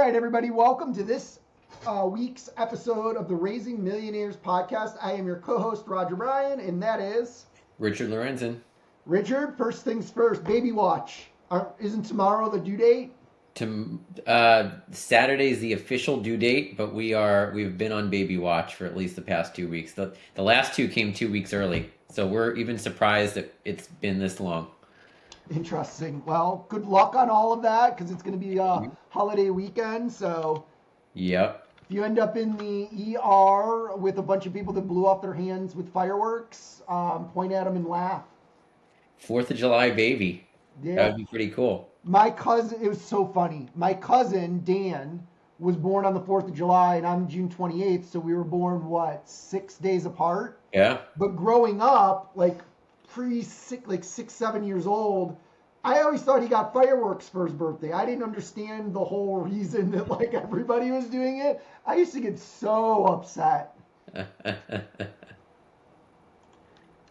right, everybody, welcome to this week's episode of the Raising Millionaires podcast. I am your co-host, Roger Bryan, and that is... Richard Lorenzen. Richard, first things first, baby watch. Isn't tomorrow the due date? Saturday is the official due date, but we've been on baby watch for at least the past 2 weeks. The last two came 2 weeks early, so we're even surprised that it's been this long. Interesting. Well, good luck on all of that because it's going to be a holiday weekend. So, yep. If you end up in the ER with a bunch of people that blew off their hands with fireworks, point at them and laugh. 4th of July baby. Yeah. That would be pretty cool. My cousin, it was so funny. My cousin, Dan, was born on the 4th of July, and I'm June 28th, so we were born, 6 days apart? Yeah. But growing up, like 6-7 years old, I always thought he got fireworks for his birthday. I didn't understand the whole reason that everybody was doing it. I used to get so upset. I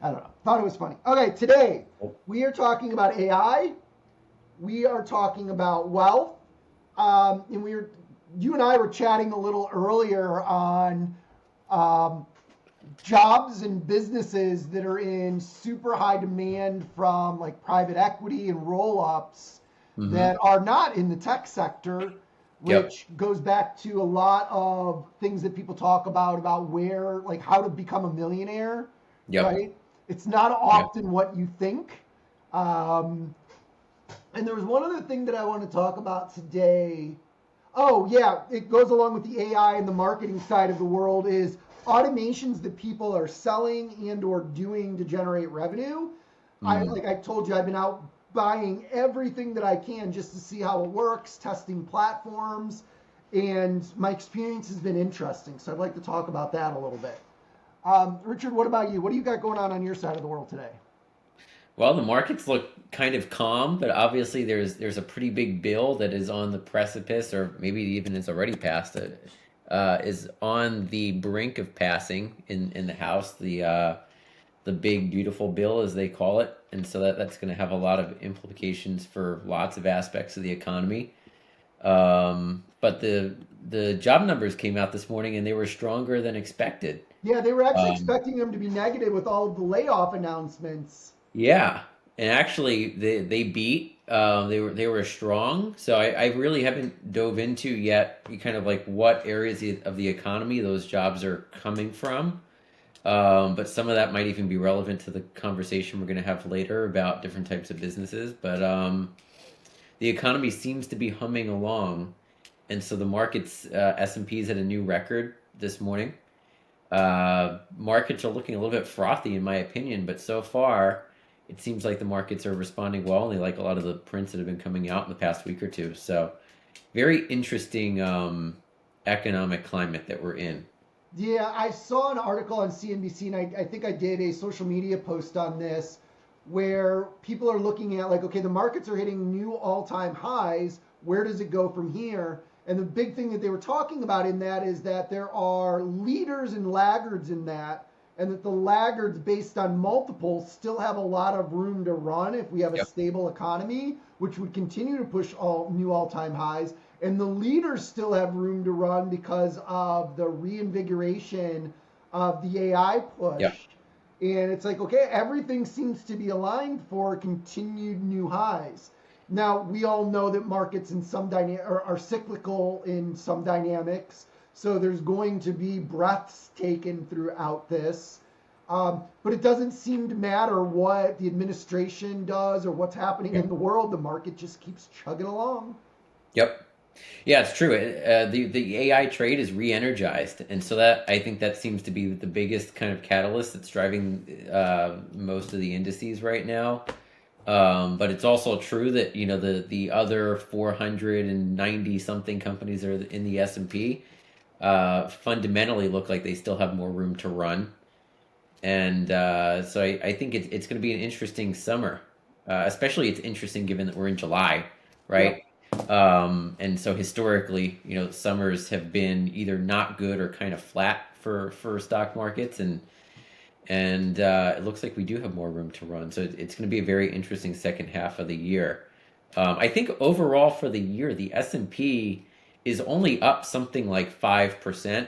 don't know. Thought it was funny. Okay, today we are talking about AI. We are talking about wealth. And you and I were chatting a little earlier on jobs and businesses that are in super high demand from private equity and roll-ups that are not in the tech sector, which goes back to a lot of things that people talk about where, how to become a millionaire, right? It's not often what you think. And there was one other thing that I want to talk about today. Oh, yeah, it goes along with the AI and the marketing side of the world is automations that people are selling and or doing to generate revenue. I told you, I've been out buying everything that I can just to see how it works, testing platforms, and my experience has been interesting. So I'd like to talk about that a little bit. Richard, what about you? What do you got going on your side of the world today? Well, the markets look kind of calm, but obviously there's a pretty big bill that is on the precipice, or maybe even it's already passed it. Is on the brink of passing in the House, the big beautiful bill as they call it, and so that's going to have a lot of implications for lots of aspects of the economy. But the job numbers came out this morning and they were stronger than expected. Yeah, they were actually expecting them to be negative with all of the layoff announcements. Yeah, and actually they beat. They were strong. So I really haven't dove into yet kind of what areas of the economy those jobs are coming from. But some of that might even be relevant to the conversation we're going to have later about different types of businesses. But the economy seems to be humming along, and so the markets S&P's at a new record this morning. Markets are looking a little bit frothy in my opinion, but so far it seems like the markets are responding well, and they like a lot of the prints that have been coming out in the past week or two. So very interesting economic climate that we're in. Yeah, I saw an article on CNBC, and I think I did a social media post on this, where people are looking at okay, the markets are hitting new all-time highs. Where does it go from here? And the big thing that they were talking about in that is that there are leaders and laggards in that, and that the laggards based on multiples still have a lot of room to run if we have a stable economy, which would continue to push new all-time highs. And the leaders still have room to run because of the reinvigoration of the AI push. Yep. And it's okay, everything seems to be aligned for continued new highs. Now, we all know that markets in some are cyclical in some dynamics. So there's going to be breaths taken throughout this. But it doesn't seem to matter what the administration does or what's happening in the world. The market just keeps chugging along. Yep. Yeah, it's true. The AI trade is re-energized. And so that I think that seems to be the biggest kind of catalyst that's driving most of the indices right now. But it's also true that, the other 490 something companies that are in the S&P fundamentally look like they still have more room to run. And so I think it's going to be an interesting summer. Especially it's interesting given that we're in July, right? Yep. And so historically, summers have been either not good or kind of flat for stock markets. And it looks like we do have more room to run. So it's going to be a very interesting second half of the year. I think overall for the year, the S&P is only up something like 5%,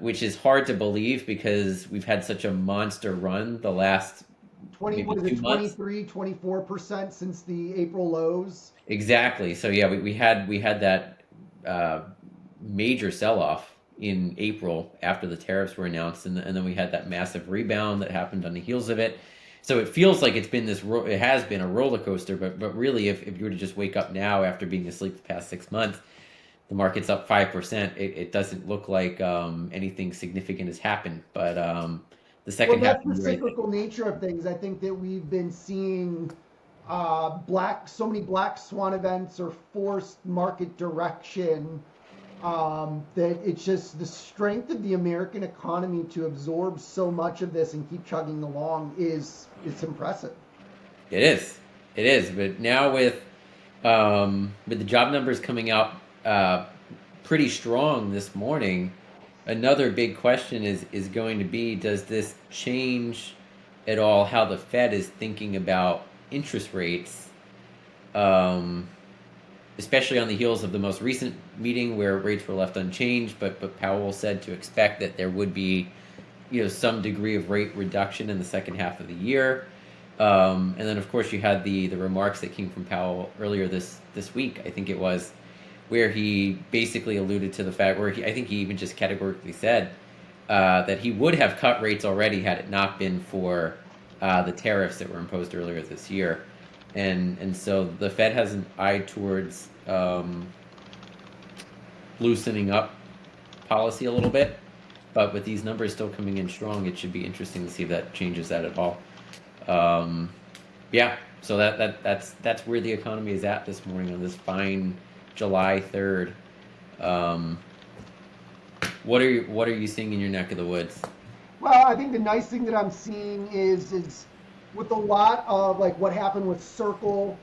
which is hard to believe because we've had such a monster run the last 20, maybe what is it, 2 months. 23, 24% since the April lows? Exactly. So yeah, we had that major sell off in April after the tariffs were announced, and then we had that massive rebound that happened on the heels of it. So it feels like it's been it has been a roller coaster, but really, if you were to just wake up now after being asleep the past 6 months, the market's up 5%. It doesn't look like anything significant has happened, but the Well, second half that's of the the year, I think. cyclical nature of things. I think that we've been seeing so many black swan events or forced market direction that it's just the strength of the American economy to absorb so much of this and keep chugging along is it's impressive. It is. It is. But now with the job numbers coming out pretty strong this morning, another big question is going to be: does this change at all how the Fed is thinking about interest rates? Um, Especially on the heels of the most recent meeting where rates were left unchanged, but Powell said to expect that there would be, some degree of rate reduction in the second half of the year. And then, of course, you had the remarks that came from Powell earlier this week, I think it was, where he basically alluded to the fact, where I think he even just categorically said that he would have cut rates already had it not been for the tariffs that were imposed earlier this year. And so the Fed has an eye towards loosening up policy a little bit, but with these numbers still coming in strong, it should be interesting to see if that changes that at all. Um, yeah, so that's where the economy is at this morning on this fine July 3rd. Um, what are you seeing in your neck of the woods? Well, I think the nice thing that I'm seeing is with a lot of like what happened with Circle,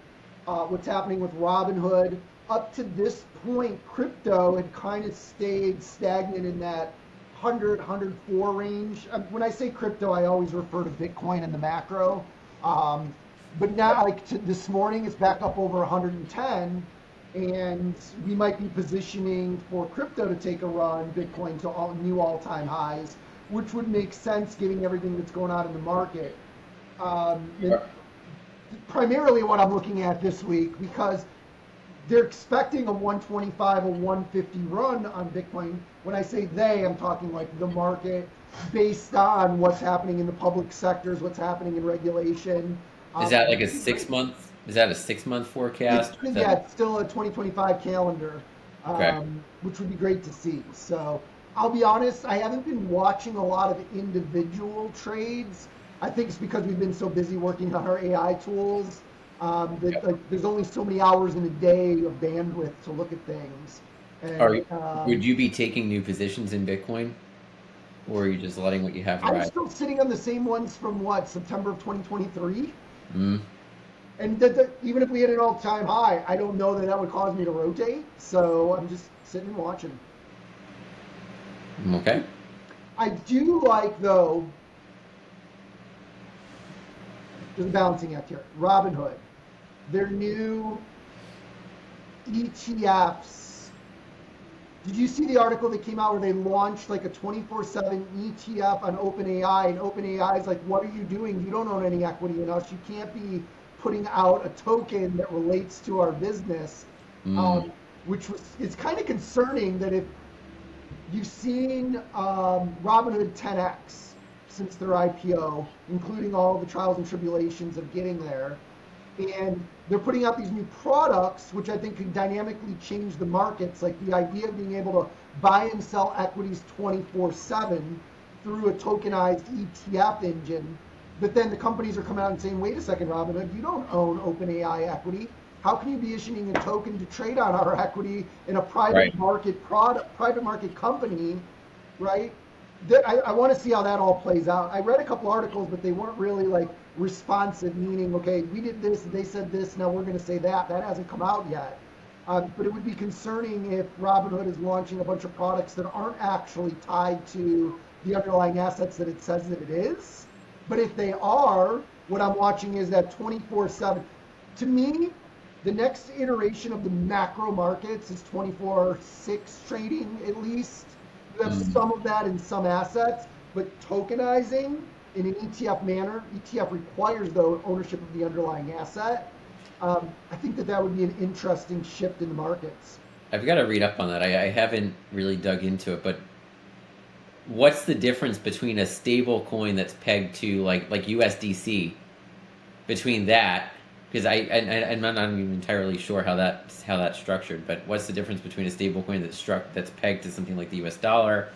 what's happening with Robinhood. Up to this point, crypto had kind of stayed stagnant in that 100, 104 range. When I say crypto, I always refer to Bitcoin and the macro. Um, but now, like this morning, it's back up over 110, and we might be positioning for crypto to take a run, Bitcoin to new all-time highs, which would make sense given everything that's going on in the market. And primarily what I'm looking at this week, because they're expecting a 125, a 150 run on Bitcoin. When I say they, I'm talking like the market based on what's happening in the public sectors, what's happening in regulation. Is that like a 6 month? Is that a 6 month forecast? It's still a 2025 calendar, Okay. which would be great to see. So I'll be honest, I haven't been watching a lot of individual trades. I think it's because we've been so busy working on our AI tools that like there's only so many hours in a day of bandwidth to look at things. Are And would you be taking new positions in Bitcoin, or are you just letting what you have I'm ride? still sitting on the same ones from what, September of 2023. Mm, And even if we hit an all-time high, I don't know that that would cause me to rotate. So I'm just sitting and watching. okay. I do like, though, there's a balancing act here. Robinhood, their new ETFs. Did you see the article that came out where they launched like a 24/7 ETF on OpenAI? And OpenAI is like, what are you doing? You don't own any equity in us. You can't be putting out a token that relates to our business. Mm, Which it's kind of concerning that if you've seen Robinhood 10x since their IPO, including all the trials and tribulations of getting there. And they're putting out these new products, which I think can dynamically change the markets. Like the idea of being able to buy and sell equities 24/7 through a tokenized ETF engine. But then the companies are coming out and saying, wait a second, Robinhood, you don't own OpenAI equity. How can you be issuing a token to trade on our equity in a right. private market private market company, right? I want to see how that all plays out. I read a couple articles, but they weren't really like responsive, meaning, okay, we did this, they said this, now we're going to say that. That hasn't come out yet. But it would be concerning if Robinhood is launching a bunch of products that aren't actually tied to the underlying assets that it says that it is. But if they are, what I'm watching is that 24/7. To me, The next iteration of the macro markets is 24/6 trading at least. You have Mm. some of that in some assets, but tokenizing in an ETF manner, ETF requires though ownership of the underlying asset. I think that would be an interesting shift in the markets. I've got to read up on that. I haven't really dug into it, but what's the difference between a stable coin that's pegged to like USDC between that? Because I'm not even entirely sure how that's structured. But what's the difference between a stable coin that's pegged to something like the US dollar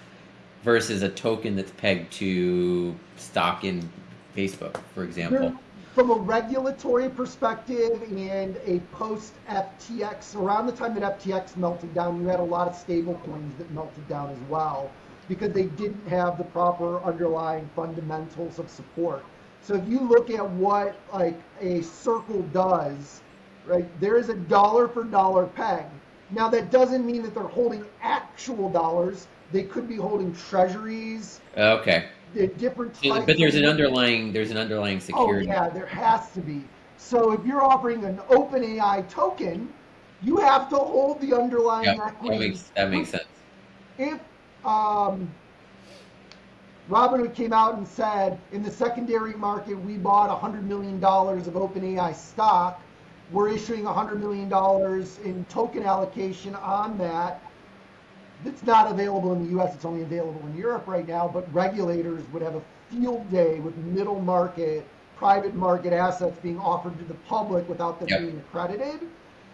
versus a token that's pegged to stock in Facebook, for example? From a regulatory perspective and a post FTX, around the time that FTX melted down, you had a lot of stable coins that melted down as well because they didn't have the proper underlying fundamentals of support. So if you look at what like a Circle does, right, there is a dollar for dollar peg. Now that doesn't mean that they're holding actual dollars. They could be holding treasuries, Okay. different So, types but of. there's an underlying Oh security. yeah, there has to be. So if you're offering an OpenAI token, you have to hold the underlying Yep, equity. that makes sense. If Robinhood came out and said in the secondary market we bought $100 million of OpenAI stock, we're issuing $100 million in token allocation on that. It's not available in the U.S. It's only available in Europe right now. But regulators would have a field day with middle market, private market assets being offered to the public without them Yep. being accredited.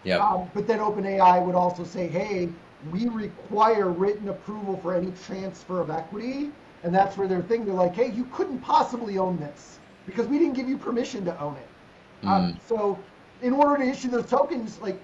Yep. But then OpenAI would also say, hey, we require written approval for any transfer of equity. And that's where they're thinking, they're like, hey, you couldn't possibly own this because we didn't give you permission to own it. Mm. So in order to issue those tokens, like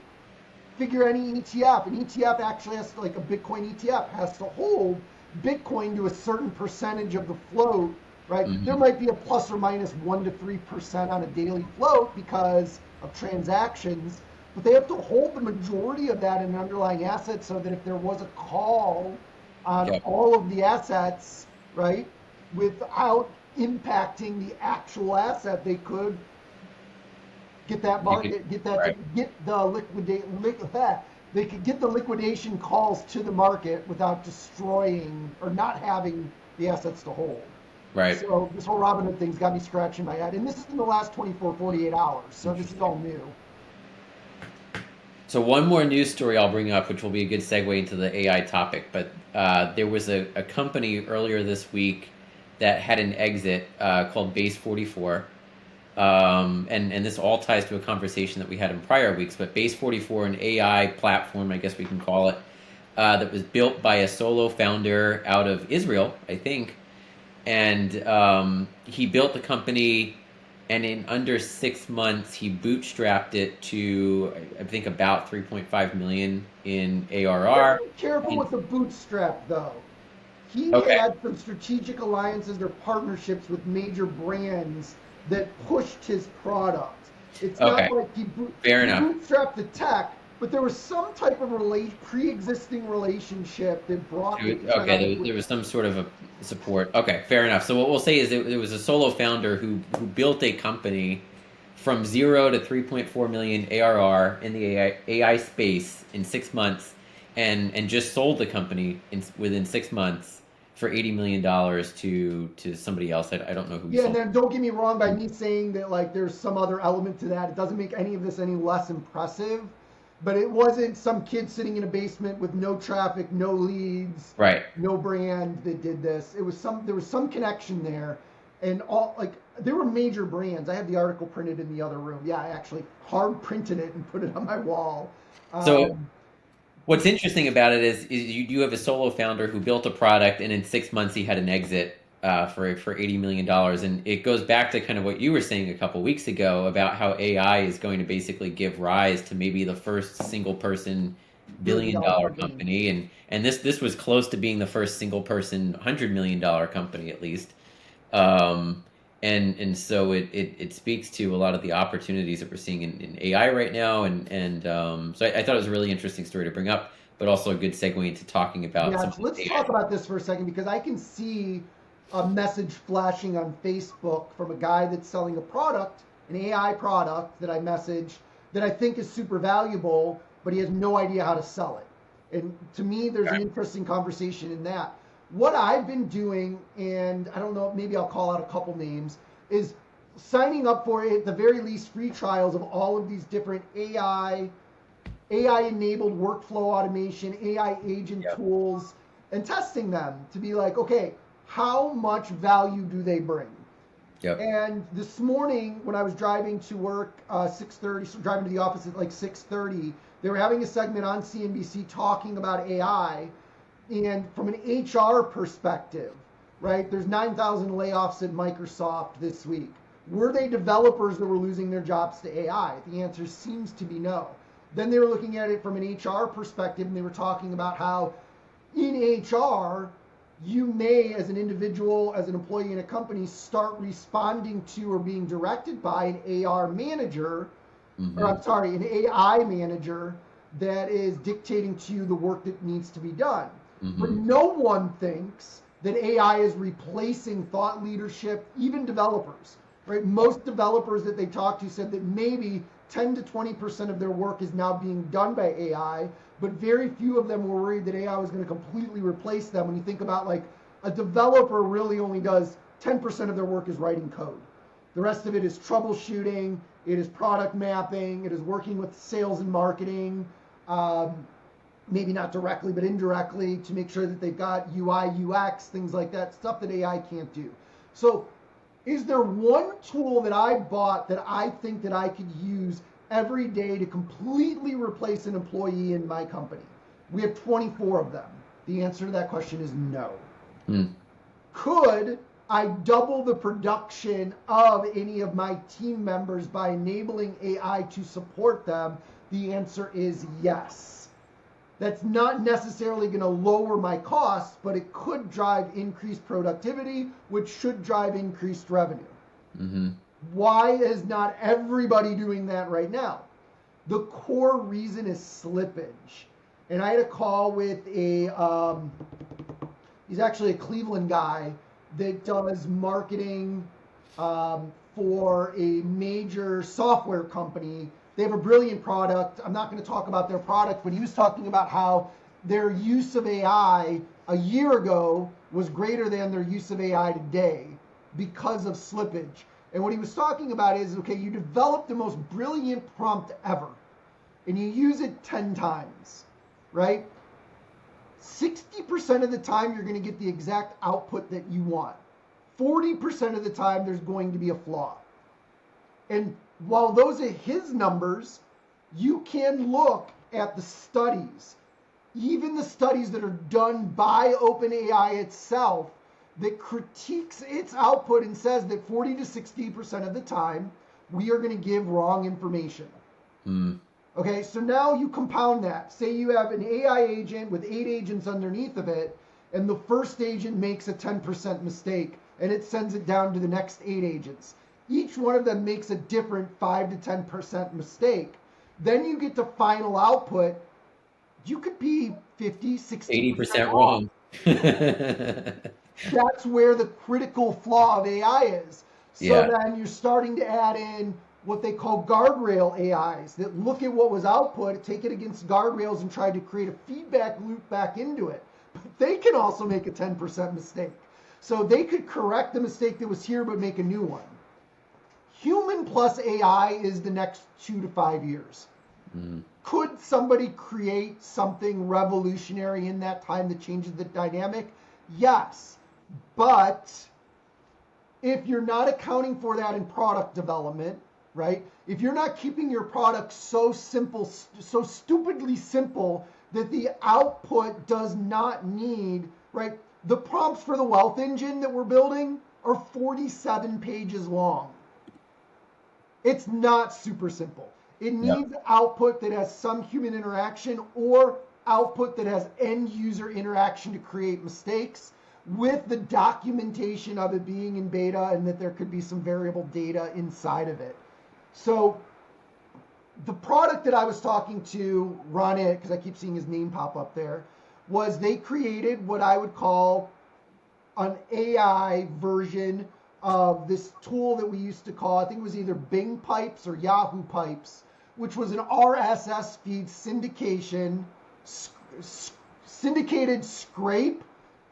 figure any ETF, an ETF actually has to, like a Bitcoin ETF has to hold Bitcoin to a certain percentage of the float, right? Mm-hmm. There might be a plus or minus 1 to 3% on a daily float because of transactions, but they have to hold the majority of that in an underlying asset so that if there was a call on Yep. all of the assets, right, without impacting the actual asset, they could get that market, get that, right. get the they could get the liquidation calls to the market without destroying or not having the assets to hold. Right. So this whole Robinhood thing's got me scratching my head. And this is in the last 24, 48 hours. So this is all new. So one more news story I'll bring up, which will be a good segue into the AI topic. But there was a company earlier this week that had an exit called Base 44. And this all ties to a conversation that we had in prior weeks. But Base 44, an AI platform, I guess we can call it, that was built by a solo founder out of Israel, I think. And he built the company, and in under 6 months, he bootstrapped it to, I think, about 3.5 million in ARR. Very careful with the bootstrap, though. He Okay. had some strategic alliances or partnerships with major brands that pushed his product. It's not Okay. like he Fair enough. bootstrapped the tech, but there was some type of pre-existing relationship that brought it. Okay, there was some sort of a support. Okay, fair enough. So what we'll say is it was a solo founder who built a company from 0 to 3.4 million ARR in the AI space in 6 months, and just sold the company within 6 months for $80 million to somebody else. I don't know who. Yeah, and then don't get me wrong by me saying that like there's some other element to that. It doesn't make any of this any less impressive. But it wasn't some kid sitting in a basement with no traffic, no leads, Right. no brand that did this. There was some connection there, and all like there were major brands. I have the article printed in the other room. Yeah, I actually hard printed it and put it on my wall. So what's interesting about it is you have a solo founder who built a product, and in 6 months he had an exit for $80 million. And it goes back to kind of what you were saying a couple weeks ago about how AI is going to basically give rise to maybe the first single person billion-dollar company. And this was close to being the first single person $100 million company, at least. And so it speaks to a lot of the opportunities that we're seeing in AI right now. And so I thought it was a really interesting story to bring up, but also a good segue into talking about. Yeah, let's talk about this for a second because I can see a message flashing on Facebook from a guy that's selling a product, an AI product that I messaged, that I think is super valuable, but he has no idea how to sell it. And to me, there's an interesting conversation in that. What I've been doing, and I don't know, maybe I'll call out a couple names, is signing up for, at the very least, free trials of all of these different AI-enabled workflow automation, AI agent tools, and testing them to be like, okay, how much value do they bring? Yep. And this morning, when I was driving to work, 6:30, so driving to the office at like 6:30, they were having a segment on CNBC talking about AI, and from an HR perspective, right? There's 9,000 layoffs at Microsoft this week. Were they developers that were losing their jobs to AI? The answer seems to be no. Then they were looking at it from an HR perspective, and they were talking about how in HR, you may, as an individual, as an employee in a company, start responding to or being directed by an AR manager, or I'm sorry, an AI manager that is dictating to you the work that needs to be done. But no one thinks that AI is replacing thought leadership, even developers, right? Most developers that they talked to said that maybe 10 to 20% of their work is now being done by AI, but very few of them were worried that AI was going to completely replace them. When you think about, like, a developer really only does 10% of their work is writing code. The rest of it is troubleshooting, it is product mapping, it is working with sales and marketing, maybe not directly, but indirectly, to make sure that they've got UI, UX, things like that, stuff that AI can't do. So is there one tool that I bought that I think that I could use every day to completely replace an employee in my company? We have 24 of them. The answer to that question is no. Could I double the production of any of my team members by enabling AI to support them? The answer is yes. That's not necessarily going to lower my costs, but it could drive increased productivity, which should drive increased revenue. Why is not everybody doing that right now? The core reason is slippage. And I had a call with he's actually a Cleveland guy that does marketing for a major software company. They have a brilliant product. I'm not going to talk about their product, but he was talking about how their use of AI a year ago was greater than their use of AI today because of slippage. And what he was talking about is, okay, you develop the most brilliant prompt ever, and you use it 10 times, right? 60% of the time, you're going to get the exact output that you want. 40% of the time, there's going to be a flaw. And while those are his numbers, you can look at the studies, even the studies that are done by OpenAI itself, that critiques its output and says that 40 to 60% of the time, we are going to give wrong information. Okay, so now you compound that. Say you have an AI agent with 8 agents underneath of it, and the first agent makes a 10% mistake, and it sends it down to the next 8 agents. Each one of them makes a different 5 to 10% mistake. Then you get to final output. You could be 50, 60, 80% wrong. That's where the critical flaw of AI is. So then you're starting to add in what they call guardrail AIs that look at what was output, take it against guardrails, and try to create a feedback loop back into it. But they can also make a 10% mistake. So they could correct the mistake that was here but make a new one. Human plus AI is the next 2 to 5 years. Could somebody create something revolutionary in that time that changes the dynamic? Yes. But if you're not accounting for that in product development, right? If you're not keeping your product so simple, so stupidly simple that the output does not need, right? The prompts for the wealth engine that we're building are 47 pages long. It's not super simple. It needs output that has some human interaction or output that has end user interaction to create mistakes, with the documentation of it being in beta and that there could be some variable data inside of it. So the product that I was talking to Ron It, because I keep seeing his name pop up there, was they created what I would call an AI version of this tool that we used to call, I think it was either Bing Pipes or Yahoo Pipes, which was an RSS feed syndicated scrape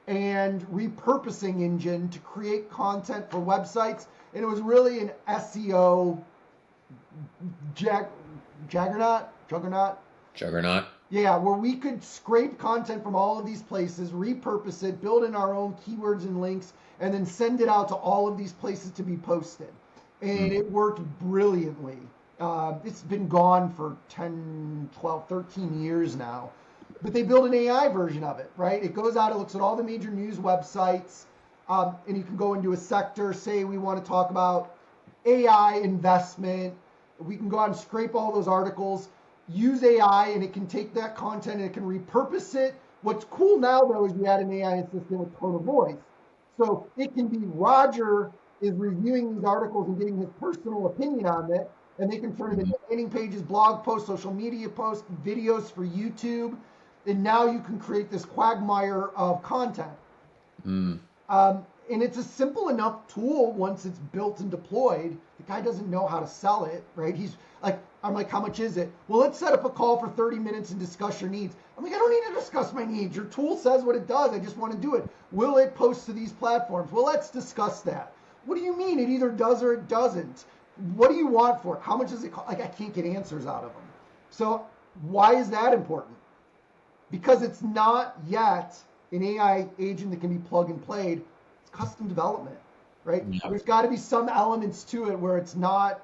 and repurposing engine to create content for websites. And it was really an SEO juggernaut. Yeah, where we could scrape content from all of these places, repurpose it, build in our own keywords and links, and then send it out to all of these places to be posted. And it worked brilliantly. It's been gone for 10, 12, 13 years now. But they build an AI version of it, right? It goes out, it looks at all the major news websites, and you can go into a sector, say we want to talk about AI investment. We can go out and scrape all those articles, use AI, and it can take that content and it can repurpose it. What's cool now, though, is we add an AI assistant with tone of voice. So it can be Roger is reviewing these articles and getting his personal opinion on it, and they can turn it into landing pages, blog posts, social media posts, videos for YouTube. And now you can create this quagmire of content. And it's a simple enough tool once it's built and deployed. The guy doesn't know how to sell it, right? He's like, I'm like, how much is it? Well, let's set up a call for 30 minutes and discuss your needs. I'm like, I don't need to discuss my needs. Your tool says what it does. I just want to do it. Will it post to these platforms? Well, let's discuss that. What do you mean? It either does or it doesn't. What do you want for it? How much does it cost? Like, I can't get answers out of them. So why is that important? Because it's not yet an AI agent that can be plug and played. It's custom development, right? Yeah. There's got to be some elements to it where it's not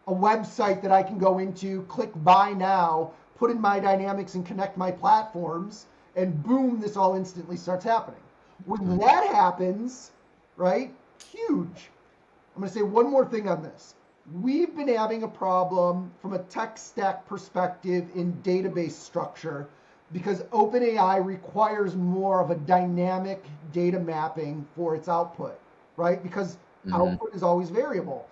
a website that I can go into, click buy now, put in my dynamics and connect my platforms, and boom, this all instantly starts happening. When that happens, right, huge. I'm going to say one more thing on this. We've been having a problem from a tech stack perspective in database structure because OpenAI requires more of a dynamic data mapping for its output, right? Because output is always variable.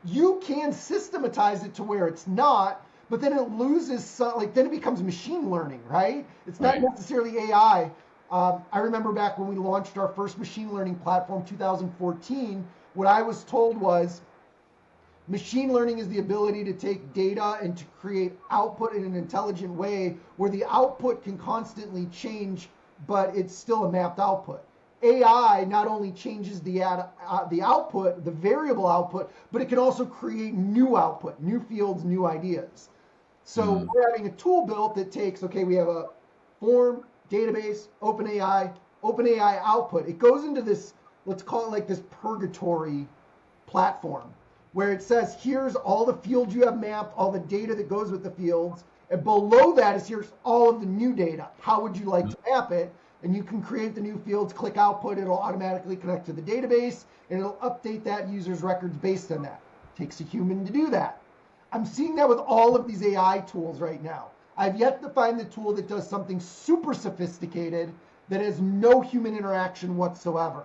You can systematize it to where it's not, but then it loses some, like then it becomes machine learning, right? It's not necessarily AI. I remember back when we launched our first machine learning platform, 2014, what I was told was machine learning is the ability to take data and to create output in an intelligent way where the output can constantly change, but it's still a mapped output. AI not only changes the output, the variable output, but it can also create new output, new fields, new ideas. So we're having a tool built that takes, okay, we have a form, database, OpenAI output. It goes into this, let's call it like this purgatory platform where it says, here's all the fields you have mapped, all the data that goes with the fields. And below that is here's all of the new data. How would you like to map it? And you can create the new fields, click output, it'll automatically connect to the database, and it'll update that user's records based on that. It takes a human to do that. I'm seeing that with all of these AI tools right now. I've yet to find the tool that does something super sophisticated that has no human interaction whatsoever.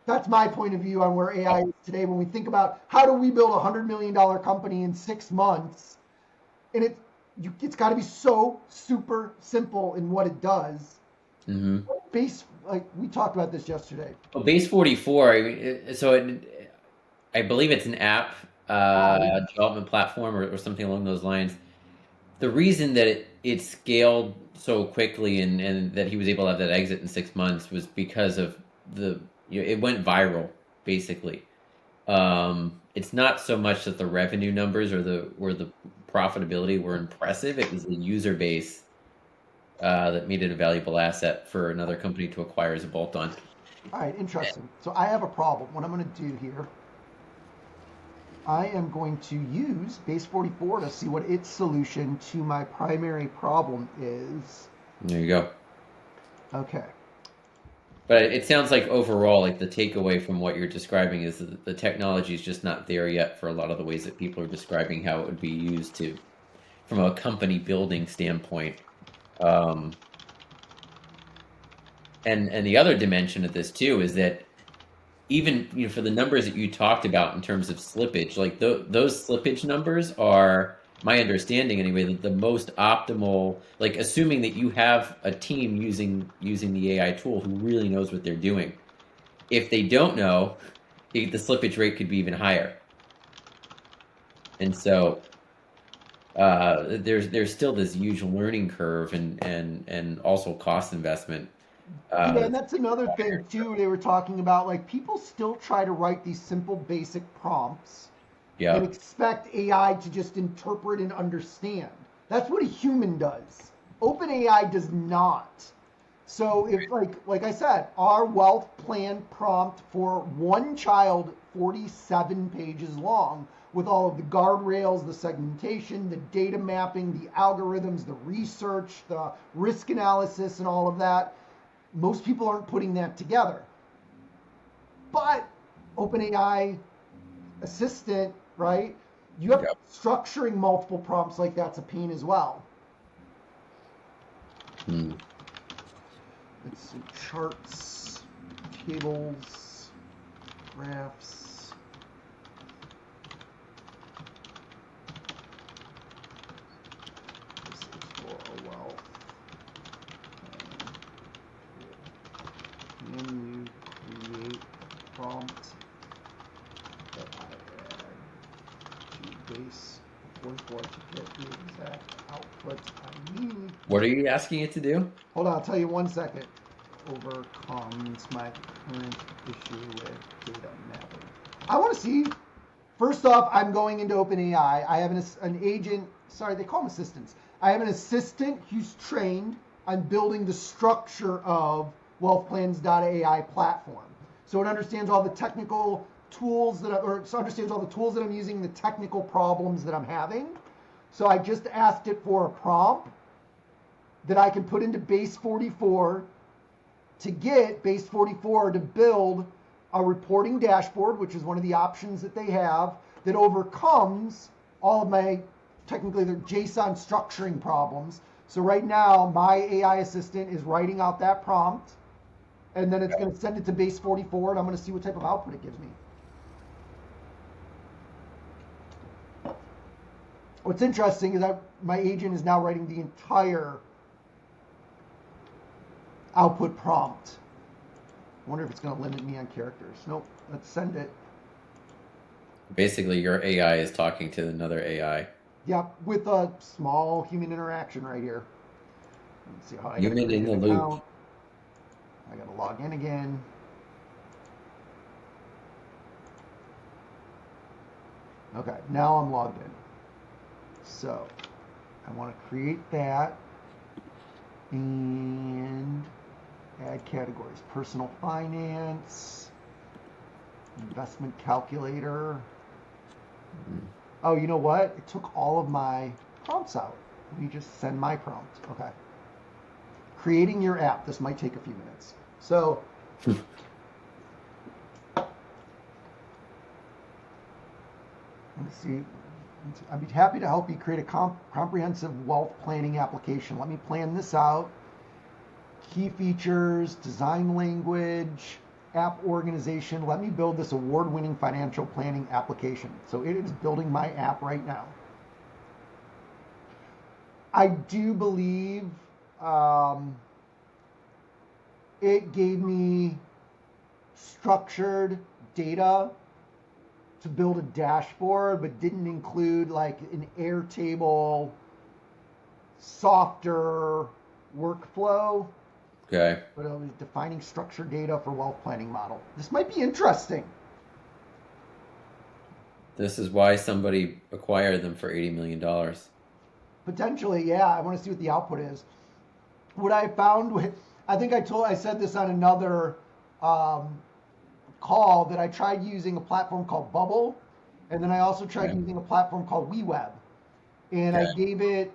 That's my point of view on where AI is today. When we think about how do we build a $100 million company in 6 months, and it's got to be so super simple in what it does. Base, like we talked about this yesterday. Well, Base 44. I believe it's an app development platform or something along those lines. The reason that it scaled so quickly and that he was able to have that exit in 6 months was because of it went viral basically. It's not so much that the revenue numbers or the profitability were impressive. It was the user base that made it a valuable asset for another company to acquire as a bolt-on. All right, interesting. So I have a problem. What I'm going to do here, I am going to use Base 44 to see what its solution to my primary problem is. There you go. Okay. But it sounds like overall, like the takeaway from what you're describing is that the technology is just not there yet for a lot of the ways that people are describing how it would be used from a company building standpoint. And the other dimension of this too is that even for the numbers that you talked about in terms of slippage, like those slippage numbers are, my understanding anyway, the most optimal, like assuming that you have a team using the AI tool who really knows what they're doing. If they don't know, the slippage rate could be even higher. And so there's still this huge learning curve and also cost investment Yeah, and that's that's another thing required. too. They were talking about like people still try to write these simple basic prompts and Yep. expect AI to just interpret and understand. That's what a human does. OpenAI does not. So if like I said, our wealth plan prompt for one child 47 pages long with all of the guardrails, the segmentation, the data mapping, the algorithms, the research, the risk analysis and all of that. Most people aren't putting that together. But OpenAI assistant, right? You have Yep. structuring multiple prompts like that's a pain as well. Hmm. Let's see, charts, tables, graphs. This is for a wealth. Can you create prompt that I add to base 44 to get the exact output I need? What are you asking it to do? Hold on, I'll tell you 1 second. Overcomes my current issue with data mapping. I want to see. First off, I'm going into OpenAI. I have an agent. Sorry, they call them assistants. I have an assistant who's trained on building the structure of wealthplans.ai platform. So it understands all the technical tools or understands all the tools that I'm using, the technical problems that I'm having. So I just asked it for a prompt that I can put into base 44 to get base 44 to build a reporting dashboard, which is one of the options that they have, that overcomes all of my, technically, their JSON structuring problems. So right now, my AI assistant is writing out that prompt, and then it's going to send it to base 44, and I'm going to see what type of output it gives me. What's interesting is that my agent is now writing the entire output prompt. I wonder if it's going to limit me on characters. Nope. Let's send it. Basically, your AI is talking to another AI. Yep, with a small human interaction right here. Let's see how I got to Human create in an the loop. account. I got to log in again. Okay, now I'm logged in. So I want to create that and add categories. Personal finance, investment calculator. Oh, you know what? It took all of my prompts out. Let me just send my prompt. Okay. Creating your app. This might take a few minutes. So let's see. I'd be happy to help you create a comprehensive wealth planning application. Let me plan this out. Key features, design language, app organization. Let me build this award-winning financial planning application. So it is building my app right now. I do believe it gave me structured data to build a dashboard, but didn't include like an Airtable softer workflow. Okay. But it was defining structured data for wealth planning model. This might be interesting. This is why somebody acquired them for $80 million. Potentially, yeah. I want to see what the output is. What I found with, I said this on another call that I tried using a platform called Bubble, and then I also tried Okay. using a platform called WeWeb, and I Okay. gave it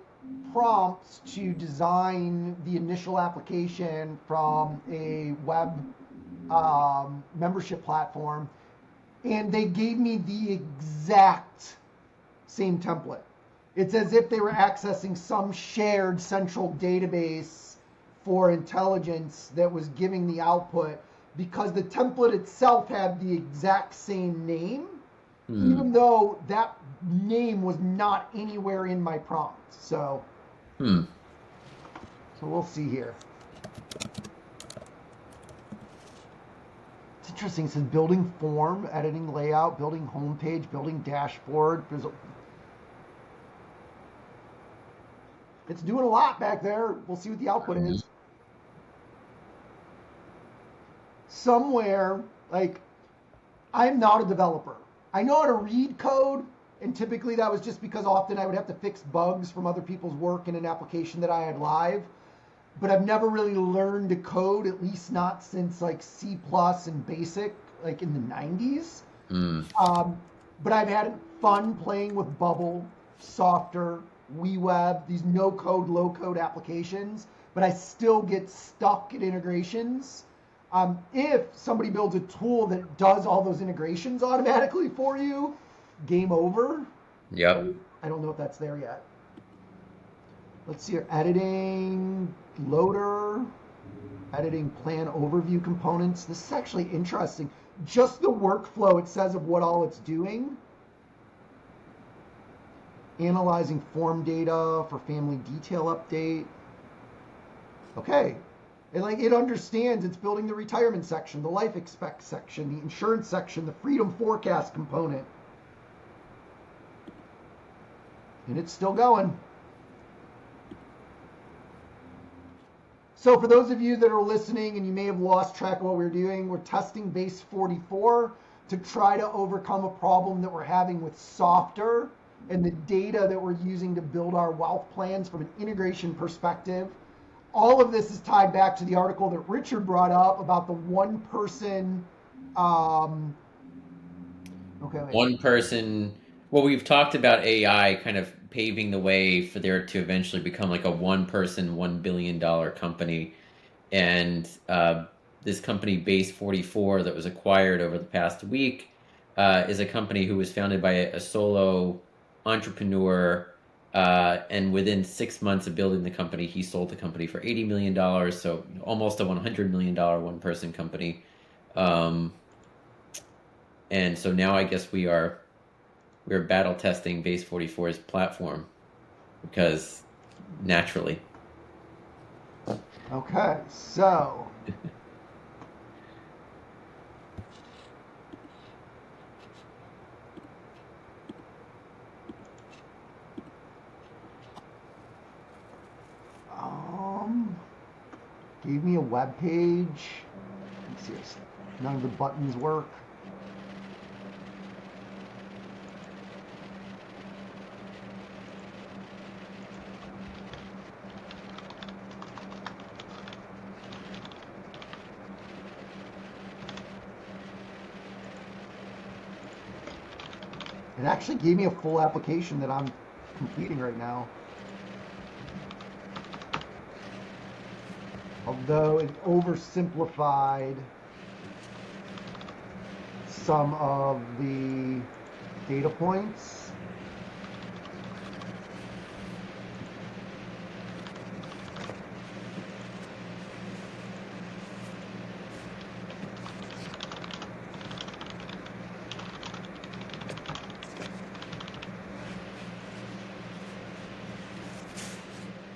prompts to design the initial application from a web membership platform, and they gave me the exact same template. It's as if they were accessing some shared central database for intelligence that was giving the output because the template itself had the exact same name, even though that name was not anywhere in my prompt. So we'll see here. It's interesting. It says building form, editing layout, building homepage, building dashboard. It's doing a lot back there. We'll see what the output is. Somewhere, like, I'm not a developer. I know how to read code, and typically that was just because often I would have to fix bugs from other people's work in an application that I had live. But I've never really learned to code, at least not since like C plus and Basic, like in the 90s. But I've had fun playing with Bubble, Softer, WeWeb, these no code, low code applications. But I still get stuck at integrations. If somebody builds a tool that does all those integrations automatically for you, game over. Yep. I don't know if that's there yet. Let's see here. Editing, loader, editing plan overview components. This is actually interesting. Just the workflow it says of what all it's doing. Analyzing form data for family detail update. Okay. And like it understands it's building the retirement section, the life expect section, the insurance section, the freedom forecast component. And it's still going. So for those of you that are listening and you may have lost track of what we're doing, we're testing base 44 to try to overcome a problem that we're having with Softer and the data that we're using to build our wealth plans from an integration perspective. All of this is tied back to the article that Richard brought up about the one person. One person. Well, we've talked about AI kind of paving the way for there to eventually become like a one-person, $1 billion company. And this company, Base 44, that was acquired over the past week, is a company who was founded by a solo entrepreneur. And within 6 months of building the company, he sold the company for $80 million. So almost a $100 million one-person company. And so now I guess we're battle testing Base 44's platform because naturally. Okay, so gave me a web page. Let's see if none of the buttons work. It actually gave me a full application that I'm completing right now. Although it oversimplified some of the data points.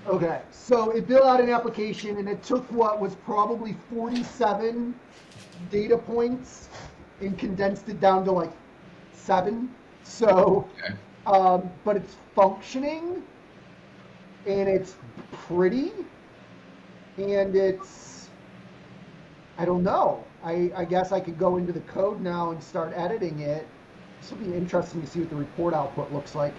Okay, so it built out an application and it took what was probably 47 data points and condensed it down to like 7. So, but it's functioning and it's pretty and it's, I don't know. I guess I could go into the code now and start editing it. This will be interesting to see what the report output looks like.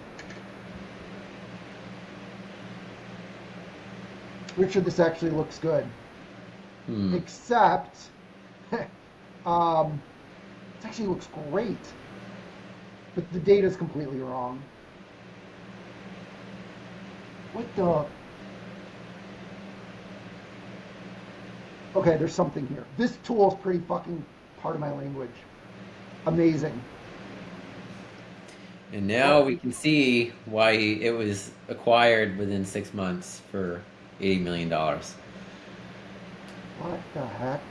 Richard, this actually looks good. Except, it actually looks great. But the data's completely wrong. What the? Okay, there's something here. This tool is pretty fucking part of my language. Amazing. And now we can see why it was acquired within 6 months for $80 million. What the heck?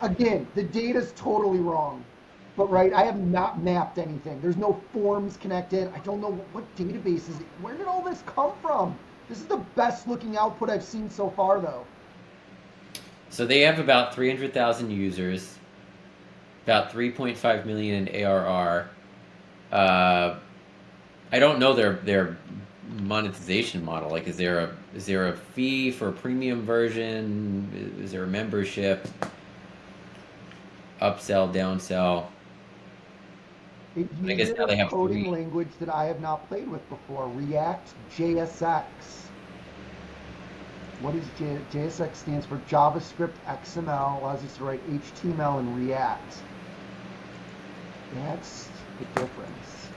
Again, the data's totally wrong. But right, I have not mapped anything. There's no forms connected. I don't know what databases. Where did all this come from? This is the best looking output I've seen so far, though. So they have about 300,000 users, about 3.5 million in ARR. I don't know their monetization model? Like, is there a fee for a premium version? Is there a membership? Upsell, downsell? It I guess uses now a they have coding three. language that I have not played with before, React JSX. What is JSX stands for JavaScript XML, allows us to write HTML and React. That's the difference.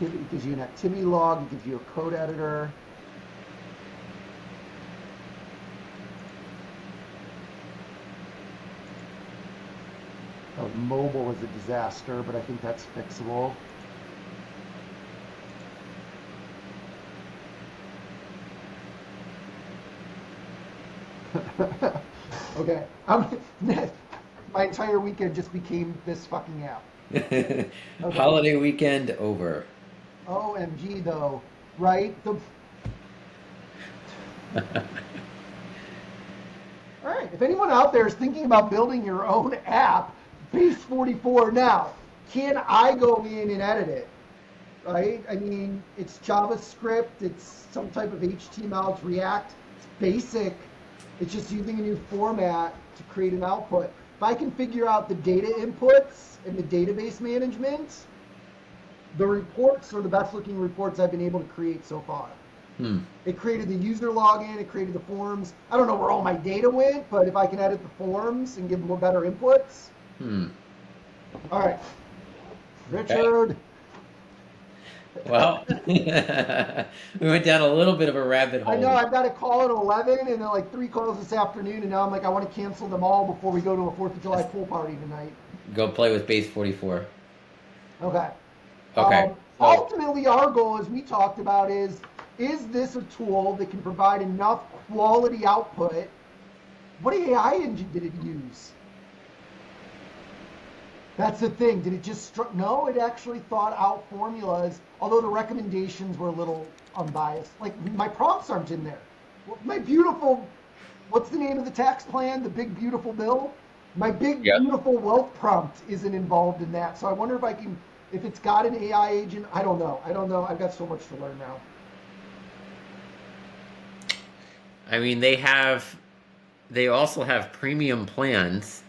It gives you an activity log, it gives you a code editor. Mobile is a disaster, but I think that's fixable. Okay. My entire weekend just became this fucking app. Okay. Holiday weekend over. OMG though, right? All right. If anyone out there is thinking about building your own app, Base 44 now, can I go in and edit it? Right? I mean, it's JavaScript, it's some type of HTML, it's React, it's basic. It's just using a new format to create an output. If I can figure out the data inputs and the database management, the reports are the best looking reports I've been able to create so far. It created the user login, it created the forms. I don't know where all my data went, but if I can edit the forms and give them better inputs. All right. Richard. Okay. Well, we went down a little bit of a rabbit hole. I know, I've got a call at 11 and then like 3 calls this afternoon, and now I'm like, I want to cancel them all before we go to a 4th of July pool party tonight. Go play with Base 44. Okay. Okay. Ultimately, our goal, as we talked about, is this a tool that can provide enough quality output? What AI engine did it use? That's the thing. Did it just no? It actually thought out formulas, although the recommendations were a little unbiased. Like, my prompts aren't in there. My beautiful, what's the name of the tax plan? The big beautiful bill? My big beautiful wealth prompt isn't involved in that. So I wonder if it's got an AI agent. I don't know. I've got so much to learn now. I mean, they also have premium plans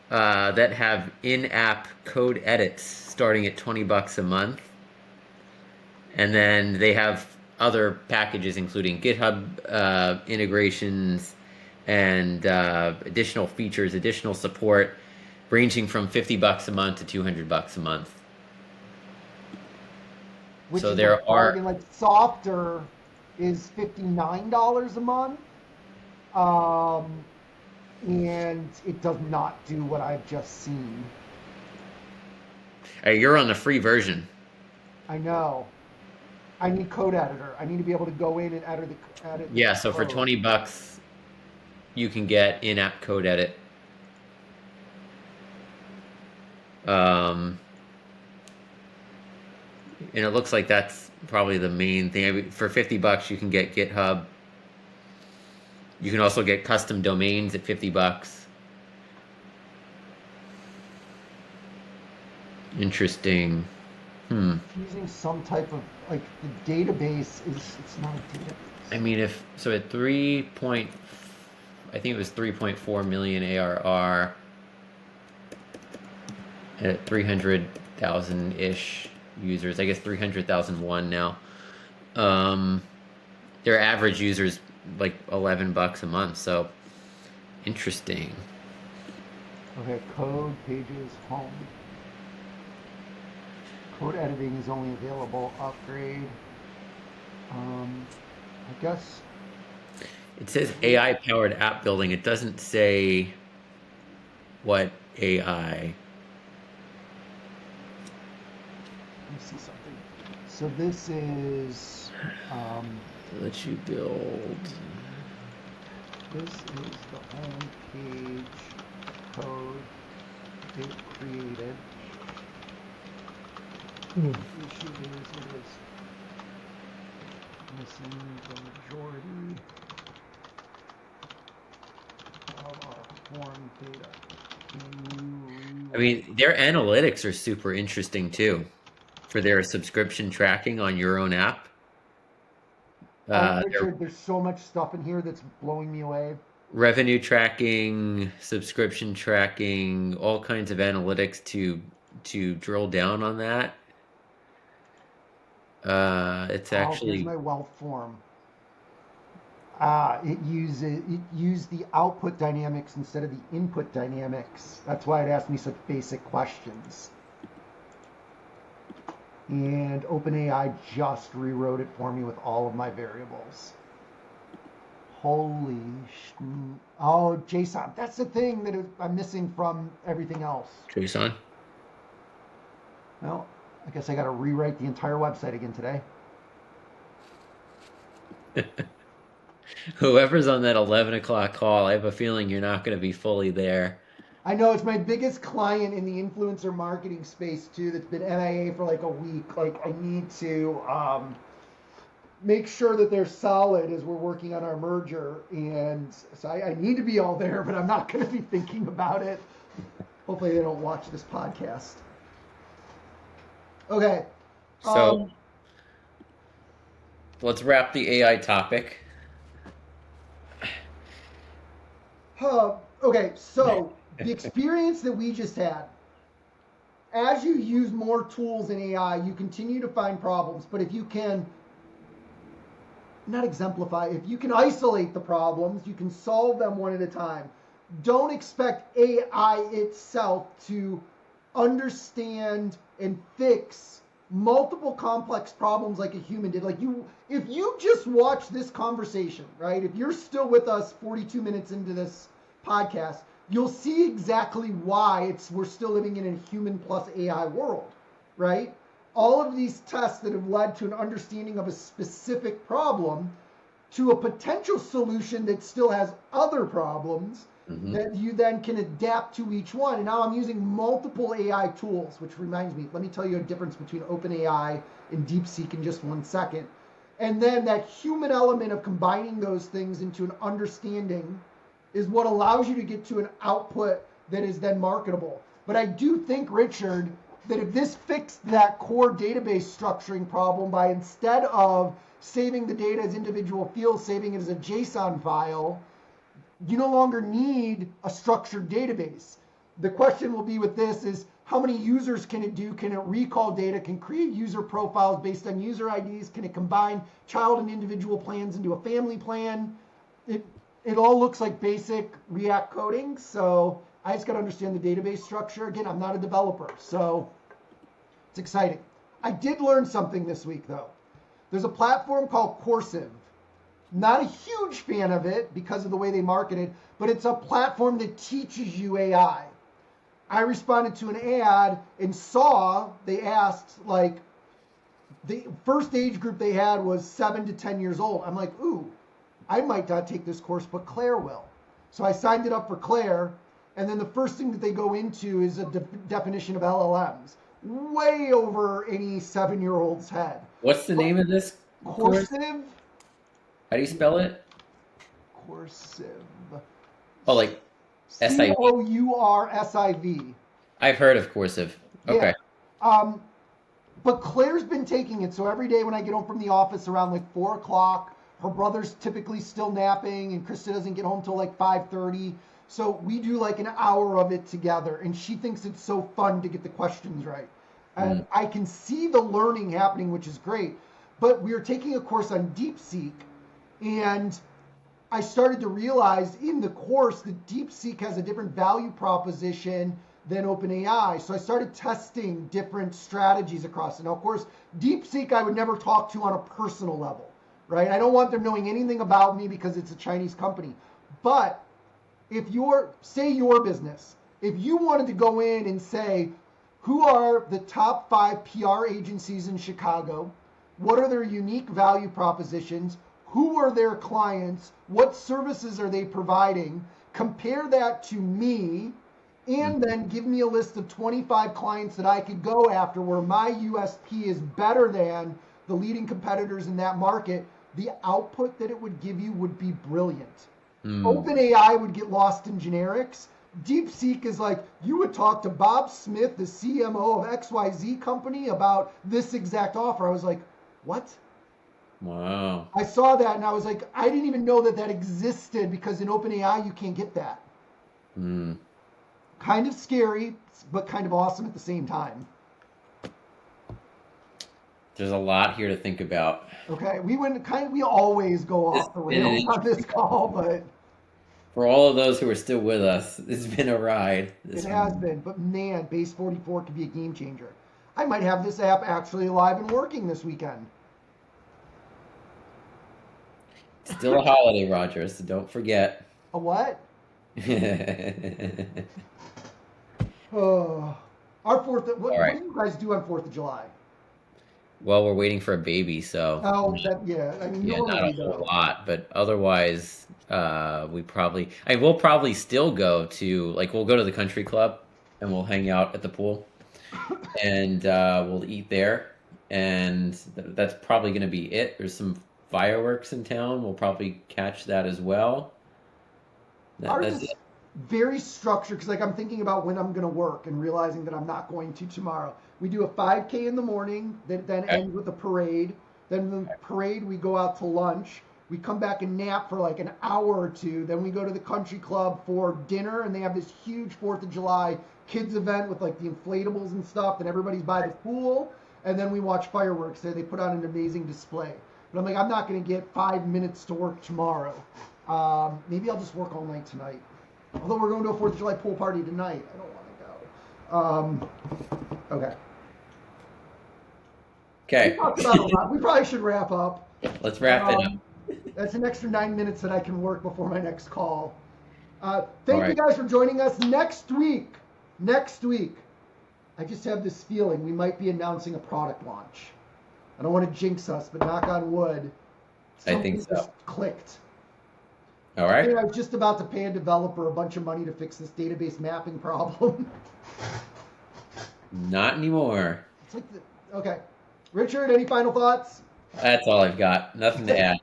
that have in-app code edits starting at $20 a month. And then they have other packages including GitHub integrations and additional features, additional support, ranging from $50 a month to $200 a month. Which so is there are like softer is $59 a month, and it does not do what I've just seen. You're on the free version. I know. I need code editor. I need to be able to go in and edit Yeah, so for $20, you can get in-app code edit. And it looks like that's probably the main thing. I mean, for $50, you can get GitHub. You can also get custom domains at $50. Interesting. Using some type of, like, the database it's not a database. I mean, at I think it was 3.4 million ARR at 300,000-ish users. I guess 300,001 now. Their average users like $11 a month. So interesting. Okay, code pages home. Code editing is only available. Upgrade. I guess it says AI powered app building. It doesn't say what AI. Let me see something. So this is Let you build. this is the home page code it created. The issue is it is missing the majority of our form data. I mean, their analytics are super interesting too. for their subscription tracking on your own app. Their Richard, there's so much stuff in here that's blowing me away. revenue tracking, subscription tracking, all kinds of analytics to drill down on that. It's Oh, here's actually my wealth form. It used the output dynamics instead of the input dynamics. That's why it asked me such basic questions. And OpenAI just rewrote it for me with all of my variables. Holy oh, JSON. That's the thing that I'm missing from everything else. JSON. Well, I guess I got to rewrite the entire website again today. Whoever's on that 11 o'clock call, I have a feeling you're not going to be fully there. I know it's my biggest client in the influencer marketing space too. That's been MIA for like a week. Like I need to make sure that they're solid as we're working on our merger, and so I need to be all there, but I'm not going to be thinking about it. Hopefully they don't watch this podcast. Okay. So let's wrap the AI topic. Okay, so the experience that we just had, as you use more tools in AI, you continue to find problems. But if you can, not exemplify, if you can isolate the problems, you can solve them one at a time. Don't expect AI itself to understand and fix multiple complex problems like a human did. Like if you just watch this conversation, right? If you're still with us 42 minutes into this podcast, you'll see exactly why we're still living in a human plus AI world, right? All of these tests that have led to an understanding of a specific problem to a potential solution that still has other problems that you then can adapt to each one. And now I'm using multiple AI tools, which reminds me, let me tell you a difference between OpenAI and DeepSeek in just 1 second. And then that human element of combining those things into an understanding is what allows you to get to an output that is then marketable. But I do think, Richard, that if this fixed that core database structuring problem by instead of saving the data as individual fields, saving it as a JSON file, you no longer need a structured database. The question will be with this is how many users can it do? Can it recall data? Can create user profiles based on user IDs? Can it combine child and individual plans into a family plan? It all looks like basic React coding, so I just got to understand the database structure. Again, I'm not a developer, so it's exciting. I did learn something this week, though. There's a platform called Coursive. Not a huge fan of it because of the way they market it, but it's a platform that teaches you AI. I responded to an ad and saw they asked, like, the first age group they had was 7 to 10 years old. I'm like, ooh, I might not take this course, but Claire will. So I signed it up for Claire, and then the first thing that they go into is a definition of LLMs, way over any 7-year-old's head. What's the name of this course? Coursive. How do you spell it? Coursive. Oh, like SIV. Coursiv. I've heard of Coursive. Okay. Yeah. But Claire's been taking it, so every day when I get home from the office around like 4 o'clock, her brother's typically still napping, and Krista doesn't get home till like 5:30. So we do like an hour of it together, and she thinks it's so fun to get the questions right. And I can see the learning happening, which is great. But we are taking a course on DeepSeek, and I started to realize in the course that DeepSeek has a different value proposition than OpenAI. So I started testing different strategies across it. Now, of course, DeepSeek I would never talk to on a personal level, right? I don't want them knowing anything about me because it's a Chinese company. But if say your business, if you wanted to go in and say, who are the top 5 PR agencies in Chicago? What are their unique value propositions? Who are their clients? What services are they providing? Compare that to me, and then give me a list of 25 clients that I could go after where my USP is better than the leading competitors in that market. The output that it would give you would be brilliant. OpenAI would get lost in generics. DeepSeek is like, you would talk to Bob Smith, the CMO of XYZ company, about this exact offer. I was like, what? Wow. I saw that and I was like, I didn't even know that that existed because in OpenAI you can't get that. Hmm. Kind of scary, but kind of awesome at the same time. There's a lot here to think about. Okay, we always go off the Been an rails on this interesting call, but For all of those who are still with us, it's been a ride. it has been. But man, Base 44 could be a game changer. I might have this app actually live and working this weekend. Still a holiday, Roger, so don't forget. A what? Oh, our fourth. What All do right. you guys do on 4th of July? Well, we're waiting for a baby, so Oh, that yeah. I mean, yeah, not a normally whole though. lot, but otherwise, we'll probably still go to we'll go to the country club and we'll hang out at the pool and we'll eat there, and that's probably going to be it. There's some fireworks in town. We'll probably catch that as well. Ours That's is it. very structured because like I'm thinking about when I'm going to work and realizing that I'm not going to tomorrow. We do a 5K in the morning that then Okay. ends with a parade. Then the parade we go out to lunch. We come back and nap for like an hour or two. Then we go to the country club for dinner, and they have this huge 4th of July kids event with like the inflatables and stuff. And everybody's by the pool, and then we watch fireworks there. They put on an amazing display. But I'm like, I'm not going to get 5 minutes to work tomorrow. Maybe I'll just work all night tonight. Although we're going to a 4th of July pool party tonight. I don't want to go. Okay. We Okay, talked about a lot. We probably should wrap up. let's wrap it up. That's an extra 9 minutes that I can work before my next call. All Thank you right. guys for joining us. Next week, I just have this feeling we might be announcing a product launch. I don't want to jinx us, but knock on wood, I think something so. just clicked. All I mean, right. I was just about to pay a developer a bunch of money to fix this database mapping problem. Not anymore. It's like okay. Richard, any final thoughts? That's all I've got. Nothing to add.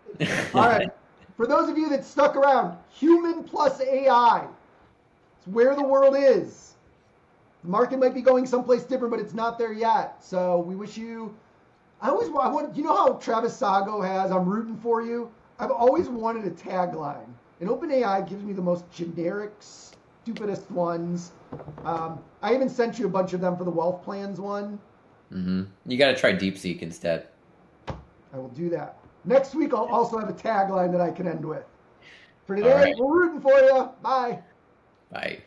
All right. For those of you that stuck around, human plus AI. It's where the world is. The market might be going someplace different, but it's not there yet. So we wish you. I want. You know how Travis Sago has "I'm rooting for you." I've always wanted a tagline. And OpenAI gives me the most generic, stupidest ones. I even sent you a bunch of them for the wealth plans one. You got to try DeepSeek instead. I will do that. Next week, I'll also have a tagline that I can end with. For All today, right. we're rooting for you. Bye. Bye.